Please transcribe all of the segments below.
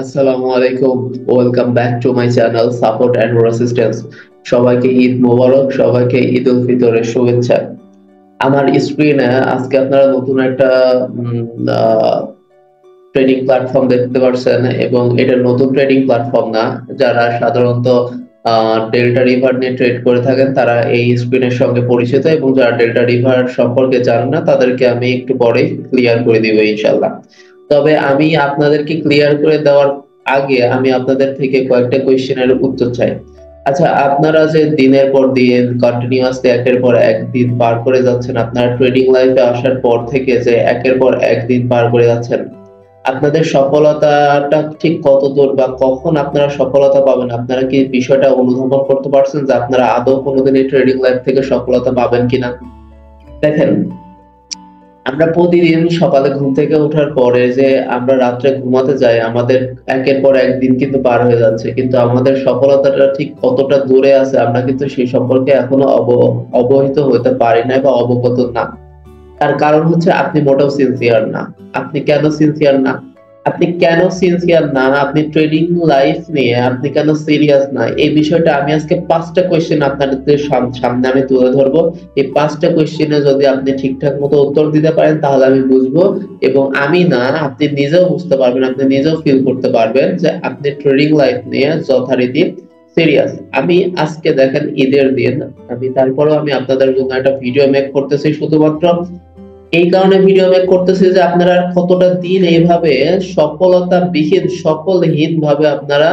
আসসালামু আলাইকুম। Welcome back to my channel support and resistance. সবাইকে ঈদ মোবারক, সবাইকে ঈদ উল ফিতরের শুভেচ্ছা। আমার স্ক্রিনে আজকে আপনারা নতুন একটা ট্রেডিং প্ল্যাটফর্ম দেখতে পাচ্ছেন, এবং এটা নতুন ট্রেডিং প্ল্যাটফর্ম না। যারা সাধারণত ডেল্টা রিভার নিয়ে ট্রেড করে থাকেন তারা এই স্ক্রিনের সঙ্গে পরিচিত, এবং যারা ডেল্টা রিভার সম্পর্কে জানেন না তাদেরকে আমি একটু পরেই ক্লিয়ার করে দিব ইনশাল্লাহ। তবে আমি আপনাদেরকে ক্লিয়ার করে দেওয়ার আগে আমি আপনাদের থেকে কয়েকটা কোয়েশ্চেনের উত্তর চাই। আচ্ছা, আপনারা যে দিনের পর দিন কন্টিনিউয়াসলি একের পর এক দিন পার করে যাচ্ছেন, আপনারা ট্রেডিং লাইফে আসার পর থেকে যে একের পর এক দিন পার করে যাচ্ছেন, আপনাদের সফলতাটা ঠিক কত দূর বা কখন আপনারা সফলতা পাবেন, আপনারা কি বিষয়টা অনুধাবন করতে পারছেন যে আপনারা আদৌ কোনোদিন এই ট্রেডিং লাইফ থেকে সফলতা পাবেন কিনা? দেখেন, আমরা প্রতিদিন সকালে ঘুম থেকে ওঠার পরে যে আমরা রাত্রে ঘুমাতে যাই, আমাদের একের পর একদিন কিন্তু পার হয়ে যাচ্ছে, কিন্তু আমাদের সফলতাটা ঠিক কতটা দূরে আছে আমরা কিন্তু সেই সম্পর্কে এখনো অবহিত হতে পারি না বা অবগত না। তার কারণ হচ্ছে আপনি মোটেও সিনসিয়ার না। আপনি কেন সিনসিয়ার না? আপনি ট্রেডিং লাইফ নিয়ে আপনি কেন সিরিয়াস না, এই বিষয়টা আমি আজকে 5টা কোয়েশ্চেন আপনাদের সামনে আমি তুলে ধরবো। এই 5টা কোয়েশ্চেনে যদি আপনি ঠিকঠাক মতো উত্তর দিতে পারেন তাহলে আমি বুঝবো, এবং আমি না, আপনি নিজেও বুঝতে পারবেন, আপনি নিজেও ফিল করতে পারবেন যে আপনি ট্রেডিং লাইফ নিয়ে যথারীতি সিরিয়াস। আমি আজকে দেখেন ঈদের দিন, তারপরেও আমি আপনাদের জন্য একটা ভিডিও মেক করতেছি, শুধুমাত্র এই কারণে ভিডিও মেক করতেছি যে আপনারা কতটা দিন এইভাবে সফলহীন ভাবে আপনারা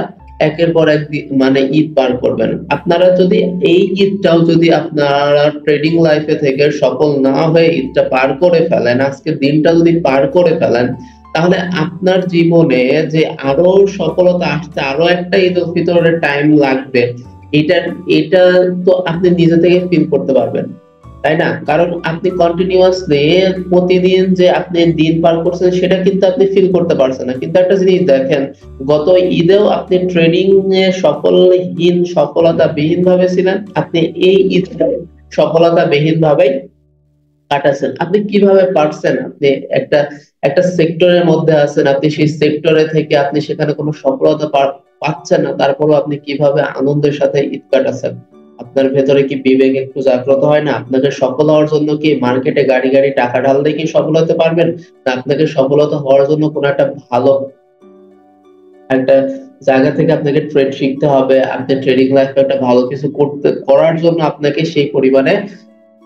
একের পর এক মানে ঈদ পার করবেন। আপনারা যদি এই ঈদটাও যদি আপনারা ট্রেডিং লাইফে থেকে সফল না হয়ে ঈদটা পার করে ফেলেন, আজকের দিনটা যদি পার করে ফেলেন, তাহলে আপনার জীবনে যে আরো সফলতা আসতে আরো একটা ঈদ উল ফিতরের টাইম লাগবে, এটা এটা তো আপনি নিজে থেকে ফিল করতে পারবেন, তাই না? কারণ আপনি কন্টিনিউয়াসলি প্রতিদিন যে আপনি দিন পার করছেন সেটা কিন্তু আপনি ফিল করতে পারছেন না। কিন্তু একটা জিনিস দেখেন, গত ঈদেও আপনি ট্রেডিং এ সফলতা বিহীন ভাবে ছিলেন, আপনি এই ঈদে সফলতা বিহীন ভাবে কাটাচ্ছেন। আপনি কিভাবে পারছেন? আপনি একটা একটা সেক্টরের মধ্যে আছেন, আপনি সেই সেক্টরে থেকে আপনি সেখানে কোনো সফলতা পাচ্ছেন না, তারপরও আপনি কিভাবে আনন্দের সাথে ঈদ কাটাচ্ছেন? আপনার ভেতরে কি বিবেক একটু জাগ্রত হয় না? আপনাকে সফল হওয়ার জন্য কি মার্কেটে গাড়ি গাড়ি টাকা ঢাললে কি সফল হতে পারবেন, না আপনাকে সফলতা হওয়ার জন্য কোনো একটা ভালো একটা জায়গা থেকে আপনাকে ট্রেড শিখতে হবে? আপনি ট্রেডিং লাইফে একটা ভালো কিছু করার জন্য আপনাকে সেই পরিমাণে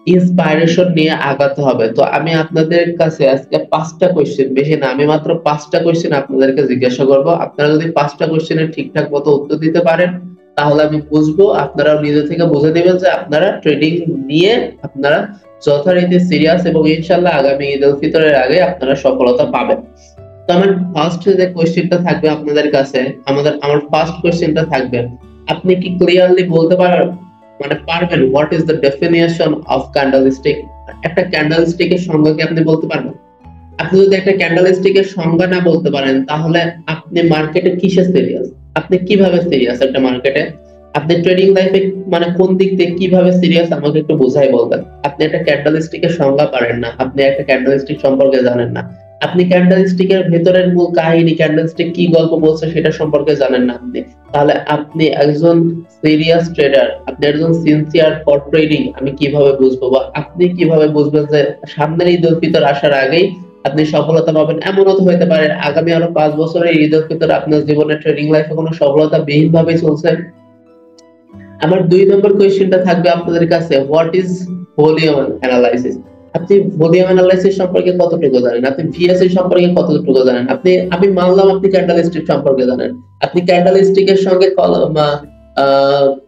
ইন্সপাইরেশন নিয়ে আগাতে হবে। তো আমি আপনাদের কাছে আজকে 5টা কোশ্চেন, বেশি না, আমি মাত্র 5টা কোশ্চেন আপনাদেরকে জিজ্ঞাসা করব। আপনারা যদি 5টা কোশ্চেনের ঠিকঠাক মতো উত্তর দিতে পারেন তাহলে আমি বুঝবো, আপনারাও নিজে থেকে বুঝে নেবেন যে আপনারা ট্রেডিং নিয়ে আপনারা যথারীতি সিরিয়াস, এবং ইনশাআল্লাহ আগামী ঈদ উল ফিতরের আগে আপনারা সফলতা পাবেন। তো আমার ফার্স্ট যে কোশ্চেনটা থাকবে আপনাদের কাছে, আমার ফার্স্ট কোশ্চেনটা থাকবে, আপনি কি ক্লিয়ারলি বলতে পারবেন what is the definition of candlestick? একটা ক্যান্ডেলস্টিকের সংজ্ঞা কি আপনি বলতে পারবেন? আপনি যদি একটা ক্যান্ডেলস্টিকের সংজ্ঞা না বলতে পারেন তাহলে আপনি মার্কেটে কিসে সিরিয়াস? আপনি কিভাবে সিরিয়াস একটা মার্কেটে? আপনি ট্রেডিং লাইফে মানে কোন দিক দিয়ে কিভাবে সিরিয়াস আমাকে একটু বোঝাই বলবেন। আপনি একটা ক্যান্ডেলস্টিকের সংজ্ঞা পারেন না, আপনি একটা ক্যান্ডেলস্টিক সম্পর্কে জানেন না, আপনি ক্যান্ডেলস্টিকের ভেতরের মূল কাহিনী, ক্যান্ডেলস্টিক কি গল্প বলছে সেটা সম্পর্কে জানেন না আপনি, তাহলে আপনি একজন সিরিয়াস ট্রেডার, আপনি একজন সিনসিয়ার ফর ট্রেডিং আমি কিভাবে বুঝবো, বা আপনি কিভাবে বুঝবেন যে সামনের ঈদ উল ফিতর আসার আগেই আপনি সফলতা পাবেন? এমনও তো হতে পারে আগামী আরো 5 বছরের ঈদ উল ফিতর আপনার জীবনে ট্রেডিং লাইফে কোনো সফলতা বিহীন ভাবে চলছে। আমার 2 নম্বর কোয়েশ্চেনটা থাকবে আপনাদের কাছে, হোয়াট ইজ ভলিউম অ্যানালাইসিস? আপনি ভলিউম অ্যানালাইসিস সম্পর্কে কতটুকু জানেন? আপনি ভিএসএ সম্পর্কে কতটুকু জানেন? আমি মানলাম আপনি ক্যান্ডেলস্টিক সম্পর্কে জানেন, আপনি ক্যান্ডেলস্টিকের সঙ্গে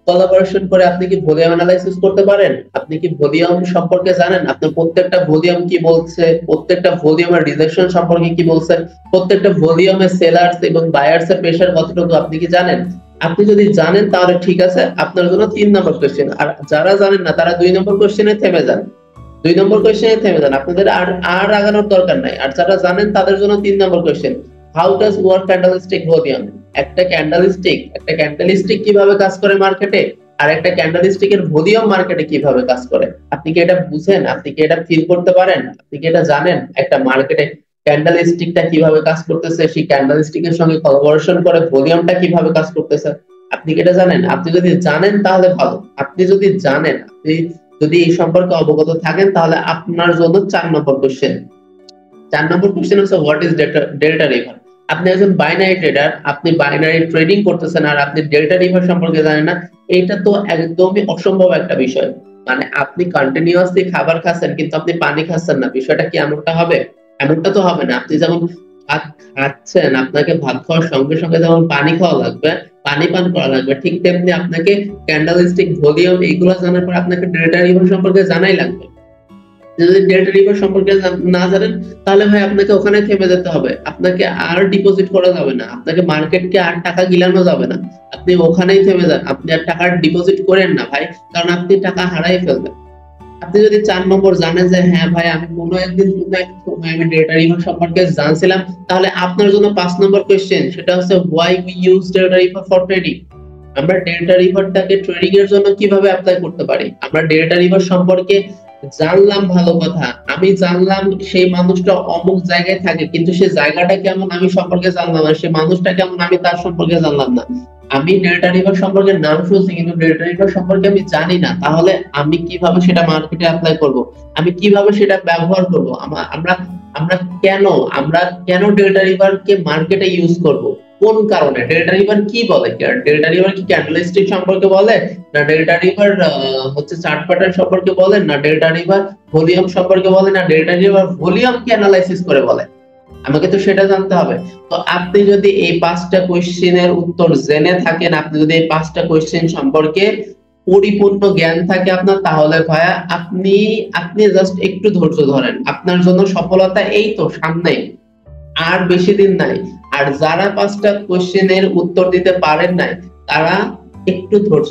কোলাবোরেশন করে আপনি কি ভলিউম অ্যানালাইসিস করতে পারেন? আপনি কি ভলিউম সম্পর্কে জানেন? আপনি প্রত্যেকটা ভলিউম কি বলছে, প্রত্যেকটা ভলিউমের রিজেকশন সম্পর্কে কি বলছে, প্রত্যেকটা ভলিউমে সেলার্স এবং বায়ার্স এর প্রেসার কতটুকু আপনি কি জানেন? আপনি যদি জানেন তাহলে ঠিক আছে, আপনার জন্য 3 নম্বর কোশ্চেন। আর যারা জানেন না তারা 2 নম্বর কোশ্চেনে থেমে যান, 2 নম্বর কোশ্চেনে থেমে যান, আপনাদের আর আর আগানোর দরকার নাই। আর যারা জানেন তাদের জন্য 3 নম্বর question, how does work candlestick volume? একটা ক্যান্ডেলস্টিক কিভাবে কাজ করে মার্কেটে, আর একটা ক্যান্ডেলস্টিকের ভলিউম মার্কেটে কিভাবে কাজ করে? আপনি কি এটা বুঝেন? আপনি কি এটা ফিল করতে পারেন? আপনি কি এটা জানেন? একটা মার্কেটে ক্যান্ডেল স্টিকটা কিভাবে কাজ করতেছে, সেই ক্যান্ডেল স্টিকের সঙ্গে কোলাবোরেশন করে ভলিউমটা কিভাবে কাজ করতেছে, আপনি কি এটা জানেন? আপনি যদি জানেন তাহলে ভালো। আপনি যদি জানেন, আপনি যদি এই সম্পর্কে অবগত থাকেন, তাহলে আপনার জন্য 4 নম্বর কোশ্চেন। 4 নম্বর কোশ্চেন হচ্ছে হোয়াট ইজ ডেল্টা রিভার। আপনি একজন বাইনারি ট্রেডার, আপনি বাইনারি ট্রেডিং করতেছেন আর আপনি ডেল্টা রিভার সম্পর্কে জানেন না, এটা তো একদমই অসম্ভব একটা বিষয়। মানে আপনি কন্টিনিউয়াসলি খাবার খাচ্ছেন কিন্তু আপনি পানি খাচ্ছেন না, বিষয়টা কি এমনটা হবে? এমনটা তো হবে না। আপনি যেমন ভাত খাচ্ছেন, আপনাকে ভাত খাওয়ার সঙ্গে সঙ্গে যেমন পানি খাওয়া লাগবে, পানি পান করা লাগবে, ঠিক তেমনি আপনাকে ক্যান্ডেলস্টিক, ভলিউম এইগুলো জানার পর আপনাকে ডেল্টা রিভার সম্পর্কে জানাই লাগবে। যদি ডেল্টা রিভার সম্পর্কে না জানেন, তাহলে ভাই আপনাকে ওখানে থেমে যেতে হবে, আপনাকে আর ডিপোজিট করা যাবে না, আপনাকে মার্কেটকে আর টাকা গিলানো যাবে না, আপনি ওখানেই থেমে যান, আপনি আর টাকা ডিপোজিট করেন না ভাই, কারণ আপনি টাকা হারাই ফেলবেন। আপনি যদি 4 নম্বর জানেন যে হ্যাঁ ভাই আমি কোনো একদিন কোনো এক সময় আমি ডেল্টা রিভার সম্পর্কে জানছিলাম, তাহলে আপনার জন্য 5 নম্বর কোশ্চেন, সেটা হচ্ছে why we use delta river for trading. আমরা ডেল্টা রিভারটাকে ট্রেডিং এর জন্য কিভাবে অ্যাপ্লাই করতে পারি। আমরা ডেল্টা রিভার সম্পর্কে জানলাম, ভালো কথা, আমি জানলাম সেই মানুষটা অমুক জায়গায় থাকে, কিন্তু সেই জায়গাটা কেমন আমি সম্পর্কে জানলাম না, সেই মানুষটা কেমন আমি তার সম্পর্কে জানলাম না। আমি ডেল্টা রিভার সম্পর্কে নাম শুনছি কিন্তু ডেল্টা রিভার সম্পর্কে আমি জানি না, তাহলে আমি কিভাবে সেটা মার্কেটে অ্যাপ্লাই করব, আমি কিভাবে সেটা ব্যবহার করব, আমরা আমরা কেন আমরা কেন ডেল্টা রিভার কে মার্কেটে ইউজ করব, কোন কারণে, ডেল্টা রিভার কি বলে, ডেল্টা রিভার কি ক্যান্ডেলস্টিক সম্পর্কে বলে, না ডেল্টা রিভার হচ্ছে চার্ট প্যাটার্ন সম্পর্কে বলে, না ডেল্টা রিভার ভলিউম সম্পর্কে বলে, না ডেল্টা রিভার ভলিউম কে অ্যানালাইসিস করে বলে, আমাকে তো সেটা জানতে হবে। তো আপনি যদি এই 5টা কোশ্চেনের উত্তর জেনে থাকেন, আপনি যদি এই 5টা কোশ্চেন সম্পর্কে পরিপূর্ণ জ্ঞান থাকে আপনার, তাহলে ভাইয়া আপনি আপনি জাস্ট একটু ধৈর্য ধরেন, আপনার জন্য সফলতা এই তো সামনে, আর বেশি দিন নাই। আর যারা 5টা কোশ্চেনের উত্তর দিতে পারেন নাই, তারা একটু ধৈর্য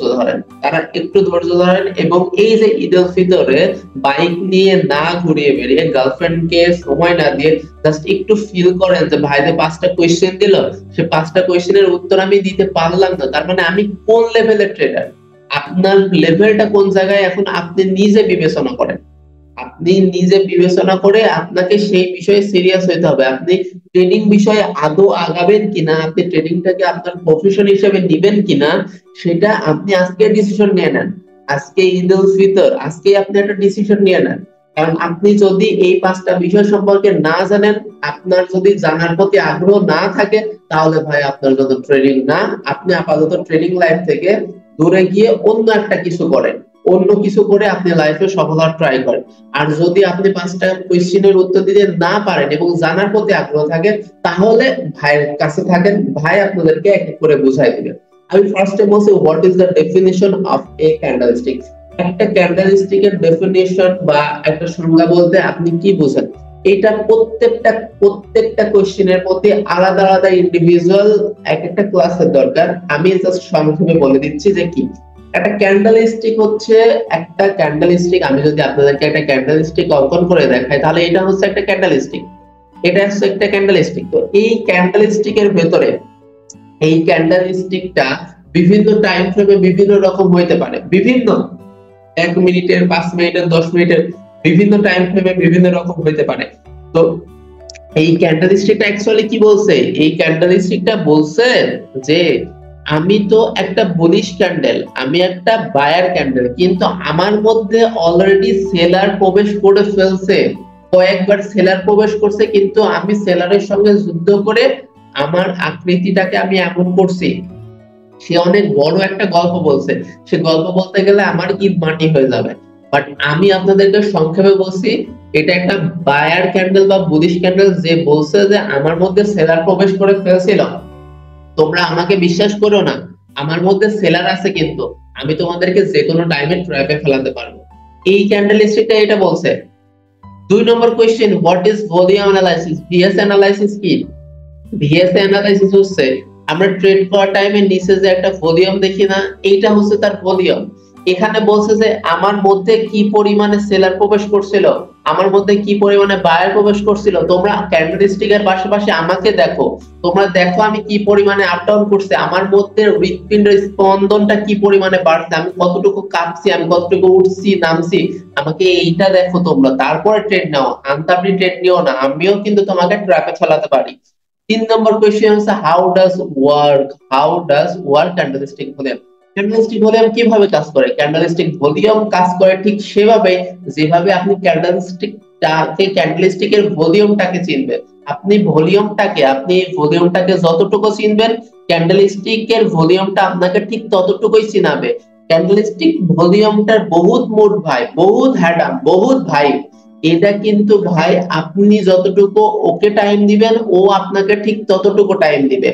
ধরেন, এবং এই যে ঈদ উল ফিতরে বাইক নিয়ে না ঘুরিয়ে বেরিয়ে, গার্লফ্রেন্ডকে সময় না দিয়ে জাস্ট একটু ফিল করেন যে ভাই যে 5টা কোশ্চেন দিল, সে 5টা কোশ্চেনের উত্তর আমি দিতে পারলাম না, তার মানে আমি কোন লেভেলের ট্রেডার, আপনার লেভেলটা কোন জায়গায় এখন আপনি নিজে বিবেচনা করেন। আপনি নিজে বিবেচনা করে আপনাকে সেই বিষয়ে সিরিয়াস হইতে হবে, আপনি ট্রেডিং বিষয়ে আদৌ আগাবেন কিনা, আপনি ট্রেডিংটাকে আপনার প্রফেশন হিসেবে নিবেন কিনা, সেটা আপনি আজকে ডিসিশন নিয়ে নেন। আজকে ঈদ উল ফিতর, আজকে আপনি একটা ডিসিশন নিয়ে নেন। কারণ আপনি যদি এই 5টা বিষয় সম্পর্কে না জানেন, আপনার যদি জানার প্রতি আগ্রহ না থাকে, তাহলে ভাই আপনার জন্য ট্রেডিং না, আপনি আপাতত ট্রেডিং লাইফ থেকে দূরে গিয়ে অন্য একটা কিছু করেন, অন্য কিছু করে আপনি লাইফে সফল হওয়ার ট্রাই করেন। আর যদি আপনি 5টা কোশ্চেনের উত্তর দিতে না পারেন এবং জানার প্রতি আগ্রহ থাকে, তাহলে ভাইয়ের কাছে থাকেন, ভাই আপনাদেরকে এক এক করে বুঝাই দিবেন। আমি ফার্স্টে বলছি what is the definition of A candlestick. একটা ক্যান্ডেলস্টিকের ডেফিনিশন বা একটা সংজ্ঞা বলতে আপনি কি বোঝেন, এটা প্রত্যেকটা কোশ্চেনের প্রতি আলাদা আলাদা ইন্ডিভিজুয়াল এক একটা ক্লাসের দরকার। আমি জাস্ট সংক্ষেপে বলে দিচ্ছি যে কি একটা ক্যান্ডেলস্টিক হচ্ছে। একটা ক্যান্ডেলস্টিক, আমি যদি আপনাদেরকে একটা ক্যান্ডেলস্টিক অঙ্কন করে দেখাই, তাহলে এটা হচ্ছে একটা ক্যান্ডেলস্টিক, এটা হচ্ছে একটা ক্যান্ডেলস্টিক। তো এই ক্যান্ডেলস্টিকের ভেতরে এই ক্যান্ডেলস্টিকটা বিভিন্ন টাইম ফ্রেমে বিভিন্ন রকম হইতে পারে, বিভিন্ন 1 মিনিটের, 5 মিনিটের, 10 মিনিটের, বিভিন্ন টাইম ফ্রেমে বিভিন্ন রকম হইতে পারে। তো এই ক্যান্ডেলস্টিকটা অ্যাকচুয়ালি কি বলছে, এই ক্যান্ডেলস্টিকটা বলছে যে আমি তো একটা বুলিশ ক্যান্ডেল, আমি একটা বায়ার ক্যান্ডেল, কিন্তু আমার মধ্যে অলরেডি সেলার প্রবেশ করে ফেলছে, কয়েকবার সেলার প্রবেশ করছে, কিন্তু আমি সেলারের সঙ্গে যুদ্ধ করে আমার আকৃতিটাকে আমি এমন করছি। সে অনেক বড় একটা গল্প বলছে, সে গল্প বলতে গেলে আমার ঈদ মাটি হয়ে যাবে, বাট আমি আপনাদেরকে সংক্ষেপে বলছি, এটা একটা বায়ার ক্যান্ডেল বা বুলিশ ক্যান্ডেল, যে বলছে যে আমার মধ্যে সেলার প্রবেশ করে ফেলছিল, তোমরা আমাকে বিশ্বাস করো না, আমার মধ্যে সেলার আছে, কিন্তু আমি তোমাদেরকে যে কোনো টাইমে ট্র্যাপে ফেলাতে পারবো। এই ক্যান্ডেলস্টিকটা এটা বলছে। 2 নম্বর question, what is volume analysis. VS analysis কি? ভিএস অ্যানালাইসিস হচ্ছে আমরা ট্রেড করার টাইমে নিচে যে একটা ভলিউম দেখি না, এইটা হচ্ছে তার ভলিউম। এখানে বলছে যে আমার মধ্যে কি পরিমাণে সেলার প্রবেশ করছিল, আমার মধ্যে কি পরিমাণে বায়ার প্রবেশ করছিল। তোমরা ক্যান্ডেলস্টিকের পাশাপাশি আমাকে দেখো, তোমরা দেখো আমি কি পরিমাণে আপ ডাউন করছে, আমার মধ্যে হৃৎপিণ্ডের স্পন্দনটা কি পরিমাণে বাড়ছে, আমি কতটুকু কাঁপছি, আমি কতটুকু উঠছি নামছি, আমাকে এইটা দেখো তোমরা, তারপরে ট্রেড নাও। আনতাবড়ি ট্রেড নিও না, আমিও কিন্তু তোমাকে ট্র্যাপে ফেলাতে পারি। 3 নম্বর কোয়েশ্চেন হচ্ছে how does work candlestick volume. Candlestick volume কিভাবে কাজ করে? ক্যান্ডেলস্টিক ভলিউম কাজ করে ঠিক সেভাবে যেভাবে আপনি ক্যান্ডেলস্টিকের ভলিউমটাকে চিনবেন। আপনি ভলিউমটাকে যতটুকু চিনবেন, ক্যান্ডেলস্টিকের ভলিউমটা আপনাকে ঠিক ততটুকুই চিনাবে। ক্যান্ডেলস্টিক ভলিউমটার বহুত মোট ভাই, বহুত হ্যাডাম, বহুত ভাই। এটা কিন্তু ভাই আপনি যতটুকু ওকে টাইম দিবেন, ও আপনাকে ঠিক ততটুকু টাইম দিবে।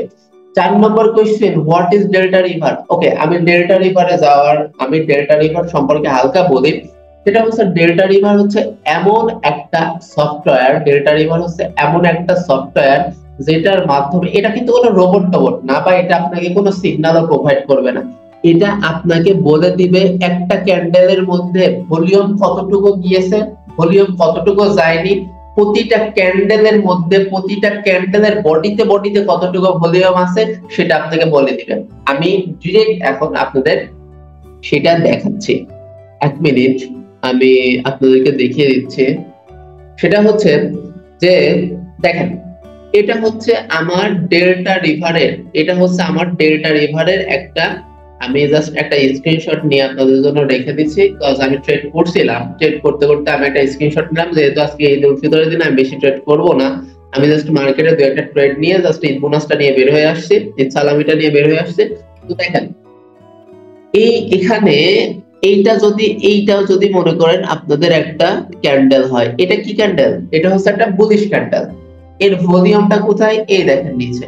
4 নম্বর question, what is delta river? Okay, আমি ডেল্টা রিভার সম্পর্কে হালকা বলি। সেটা হচ্ছে ডেল্টা রিভার হচ্ছে এমন একটা সফটওয়্যার যেটার মাধ্যমে, এটা কিন্তু কোনো রোবট টোবট না, বা এটা আপনাকে কোনো সিগন্যালও প্রোভাইড করবে না। এটা আপনাকে বলে দিবে একটা ক্যান্ডেলের মধ্যে ভলিউম কতটুকু গিয়েছে, ভলিউম কতটুকু যায়নি, প্রতিটা ক্যান্ডেলের মধ্যে, প্রতিটা ক্যান্ডেলের বডিতে কতটুকু ভলিউম আছে সেটা আপনাকে বলে দিবেন। আমি ডিরেক্ট এখন আপনাদের সেটা দেখাচ্ছি। 1 মিনিট, আমি আপনাদেরকে দেখিয়ে দিচ্ছি। সেটা হচ্ছে যে দেখেন, এটা হচ্ছে আমার ডেল্টা রিভারের একটা, আমি জাস্ট একটা স্ক্রিনশট নিয়ে আপনাদের জন্য রেখে দিচ্ছি, কজ আমি ট্রেড করছিলাম, ট্রেড করতে করতে আমি একটা স্ক্রিনশট নিলাম, যেহেতু আজকে ঈদ উল ফিতরের দিন আমি বেশি ট্রেড করব না, আমি জাস্ট মার্কেটে দু একটা ট্রেড নিয়ে জাস্ট ঈদ বোনাসটা নিয়ে বের হয়ে আসছি, ঈদ সালামিটা নিয়ে বের হয়ে আসছি। তো দেখেন এখানে এইটাও যদি মনে করেন আপনাদের একটা ক্যান্ডেল হয়, এটা কি ক্যান্ডেল? এটা হচ্ছে একটা বুলিশ ক্যান্ডেল। এর ভলিউমটা কোথায়? এই দেখেন নিচে।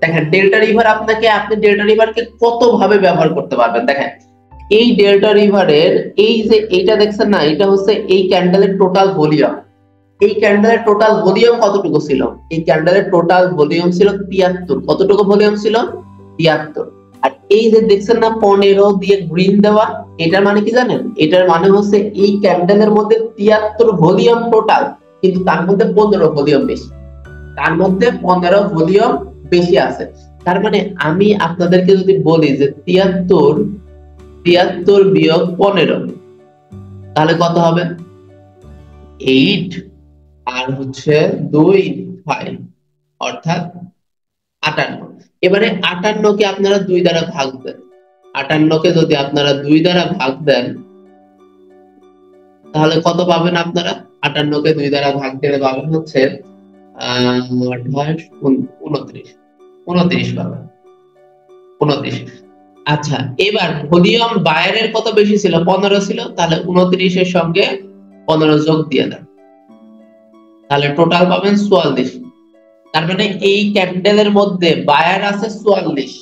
দেখেন ডেল্টা রিভার আপনি ডেল্টা রিভারকে কত ভাবে ব্যবহার করতে পারবেন। দেখেন এই ডেল্টা রিভারের এই যে এইটা দেখছেন না, এটা হচ্ছে এই ক্যান্ডেলের টোটাল ভলিউম। এই ক্যান্ডেলের টোটাল ভলিউম কতটুকু ছিল? এই ক্যান্ডেলের টোটাল ভলিউম ছিল 73। কতটুকু ভলিউম ছিল? 73। আর এই যে দেখছেন না 15 দিয়ে গ্রিন দেওয়া, এটার মানে কি জানেন? এটার মানে হচ্ছে এই ক্যান্ডেলের মধ্যে 73 ভলিউম টোটাল, কিন্তু তার মধ্যে 15 ভলিউম বেশি, তার মধ্যে 15 ভলিউম বেশি আছে। তার মানে আমি আপনাদেরকে যদি বলি যে 73 বিয়োগ 15, তাহলে কত হবে? 8 আর হচ্ছে 2 5, অর্থাৎ 58। এবারে 58 কে আপনারা 2 দ্বারা ভাগ দেন, 58 কে যদি আপনারা 2 দ্বারা ভাগ দেন তাহলে কত পাবেন আপনারা? 58 কে 2 দ্বারা ভাগ দিলে পাবেন হচ্ছে 28 29 পাবেন, 29। আচ্ছা, এবার ভলিউম বায়ারের কত বেশি ছিল? 15 ছিল, তাহলে 29 এর সঙ্গে 15 যোগ দিয়ে দেন, তাহলে টোটাল পাবেন 44। তার মানে এই ক্যান্ডেলের মধ্যে বায়ার আছে 44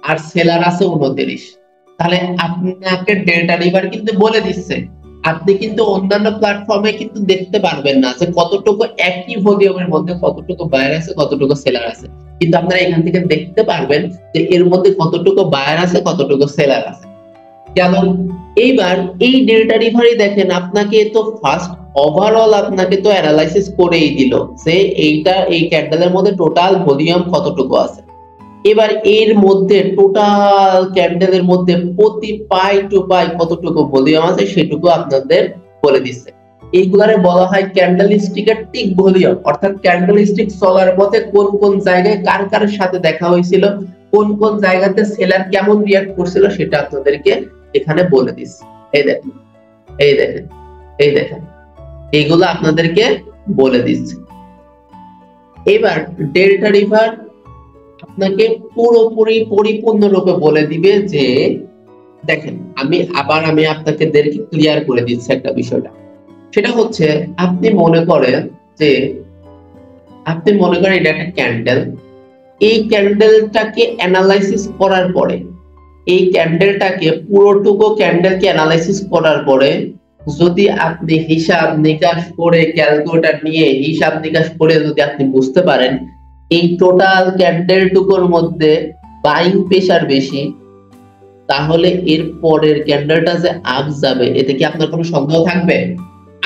আর সেলার আছে 29। তাহলে আপনাকে ডেল্টা রিভার কিন্তু বলে দিচ্ছে, আপনি কিন্তু অন্যান্য প্ল্যাটফর্মে কিন্তু দেখতে পারবেন না যে কতটুকু একই ভলিউমের মধ্যে কতটুকু বায়ার আছে কতটুকু সেলার আছে, কিন্তু আপনারা এখান থেকে দেখতে পারবেন যে এর মধ্যে কতটুকু বায়ার আছে কতটুকু সেলার আছে। গেল। এইবার এই ডেল্টা রিভারই দেখেন আপনাকে তো ফার্স্ট ওভারঅল আপনাকে তো অ্যানালাইসিস করেই দিল যে এই ক্যান্ডেলের মধ্যে টোটাল ভলিউম কতটুকু আছে। এবার এর মধ্যে টোটাল ক্যান্ডেলের মধ্যে প্রতি পাই টু পাই কতটুকু ভলিউম আছে সেটুকু আপনাদের বলে দিচ্ছে। এইগুলারে বলা হয় ক্যান্ডেলস্টিকের টিক ভলিউম, অর্থাৎ ক্যান্ডেলস্টিক চলার পথে কোন কোন জায়গায় কার কার সাথে দেখা হয়েছিল, কোন কোন জায়গাতে সেলার কেমন রিঅ্যাক্ট করছিল সেটা আপনাদেরকে এখানে বলে দিচ্ছে। এই দেখেন, এই দেখেন, এই দেখেন, এইগুলো আপনাদেরকে বলে দিচ্ছে। এবার ডেল্টা রিভার আপনাকে পুরোপুরি পরিপূর্ণরূপে বলে দিবে যে দেখেন আমি আপনাকে ক্লিয়ার করে দিচ্ছি একটা বিষয়টা। সেটা হচ্ছে আপনি মনে করেন এটা একটা ক্যান্ডেল, এই ক্যান্ডেলটাকে অ্যানালাইসিস করার পরে, এই ক্যান্ডেলটাকে পুরোটুকু ক্যান্ডেলকে অ্যানালাইসিস করার পরে যদি আপনি হিসাব নিকাশ করে ক্যালকুলেটর নিয়ে হিসাব নিকাশ করে যদি আপনি বুঝতে পারেন এই টোটাল ক্যান্ডেল টুকুর মধ্যে বাইং প্রেসার বেশি, তাহলে এর পরের ক্যান্ডেলটা যে আপ যাবে এতে কি আপনার কোনো সন্দেহ থাকবে?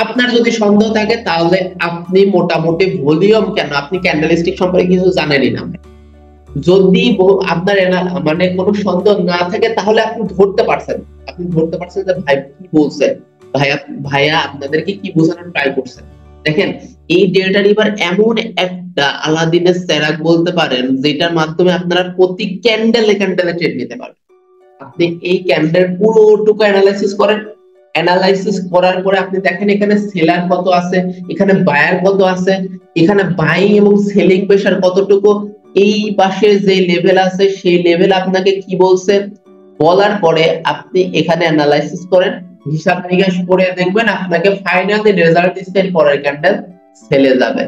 আপনার যদি সন্দেহ থাকে তাহলে আপনি মোটামুটি ভলিউম কেন, আপনি ক্যান্ডেলস্টিক সম্পর্কে কিছু জানেনই না। যদি আপনার মানে কোনো সন্দেহ না থাকে তাহলে আপনি ধরতে পারছেন যে ভাই কি বলছে, ভাইয়া আপনাদেরকে কি বোঝানোর ট্রাই করছেন। দেখেন এই ডেল্টা রিভার এমন একটা আলাদিনের চেরাগ বলতে পারেন যেটার মাধ্যমে আপনারা প্রতি ক্যান্ডেলে ট্রেড নিতে পারবেন। আপনি এই ক্যান্ডেল পুরোটুকু অ্যানালাইসিস করেন, অ্যানালাইসিস করার পরে আপনি দেখেন এখানে সেলার কত আছে, এখানে বায়ার কত আছে, এখানে বাইং এবং সেলিং প্রেসার কতটুকু, এই পাশে যে লেভেল আছে সেই লেভেল আপনাকে কি বলছে বলার পরে আপনি এখানে অ্যানালাইসিস করেন, হিসাব নিকাশ করে দেখবেন আপনাকে ফাইনালি রেজাল্ট দিচ্ছে এর পরের ক্যান্ডেল সেলে যাবে,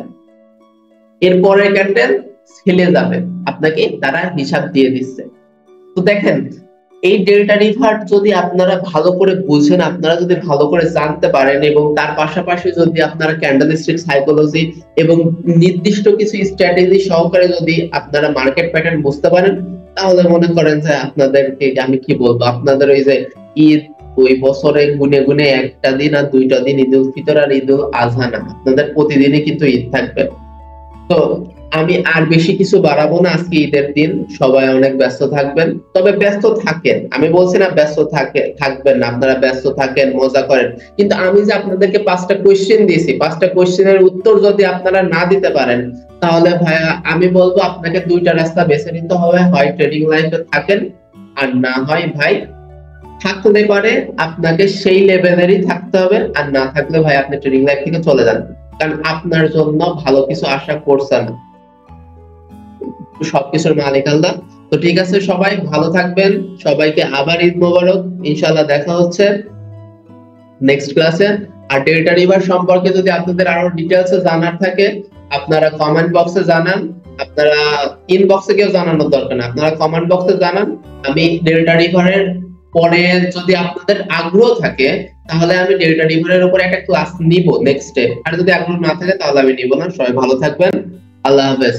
এর পরের ক্যান্ডেল সেলে যাবে, আপনাকে তারা হিসাব দিয়ে দিচ্ছে। তো দেখেন এই ডেল্টা রিভার যদি আপনারা ভালো করে বুঝেন, আপনারা যদি ভালো করে জানতে পারেন এবং তার পাশাপাশি যদি আপনারা ক্যান্ডেলস্টিক সাইকোলজি এবং নির্দিষ্ট কিছু স্ট্র্যাটেজি সহকারে যদি আপনারা মার্কেট প্যাটার্ন বুঝতে পারেন, তাহলে মনে করেন যে আপনাদেরকে আমি কি বলবো, আপনাদের ওই যে ঈদ ওই বছরে গুনে গুনে একটা দিন আর দুইটা দিন ঈদ উল ফিতর আর ঈদ উল আজহা না, আপনাদের প্রতিদিনই কিন্তু ঈদ থাকবে। তো আমি আর বেশি কিছু বাড়াবো না, আজকে ঈদের দিন সবাই অনেক ব্যস্ত থাকবেন, তবে ব্যস্ত থাকেন, আমি বলছি না ব্যস্ত থাকবেন না, আপনারা ব্যস্ত থাকেন মজা করেন, কিন্তু আমি যে আপনাদেরকে 5টা কোশ্চেন দিয়েছি, 5টা কোশ্চেনের উত্তর যদি আপনারা না দিতে পারেন তাহলে ভাইয়া আমি বলবো আপনাকে 2টা রাস্তা বেছে নিতে হবে, হয় ট্রেডিং লাইফে থাকেন আর না হয় ভাই থাকতে পারে আপনাকে সেই লেভেলেরই থাকতে হবে, আর না থাকলে ভাই আপনি ট্রেডিং লাইফ থেকে চলে যান, কারণ আপনার জন্য ভালো কিছু আশা করছে না, সবকিছুর মালিক আল্লাহ। তো ঠিক আছে, সবাই ভালো থাকবেন, সবাইকে আবার ঈদ মোবারক, ইনশাআল্লাহ দেখা হচ্ছে নেক্সট ক্লাসে। আর ডেল্টা রিভার সম্পর্কে যদি আপনাদের আরো ডিটেইলসে জানার থাকে আপনারা কমেন্ট বক্সে জানান, আপনারা ইনবক্সে কেউ জানানোর দরকার না, আপনারা কমেন্ট বক্সে জানান। আমি ডেল্টা রিভারের পরে যদি আপনাদের আগ্রহ থাকে তাহলে আমি ডেল্টা রিভারের উপর একটা ক্লাস নিব নেক্সট ডে, আর যদি আগ্রহ না থাকে তাহলে আমি নিব না। সবাই ভালো থাকবেন, আল্লাহ হাফেজ।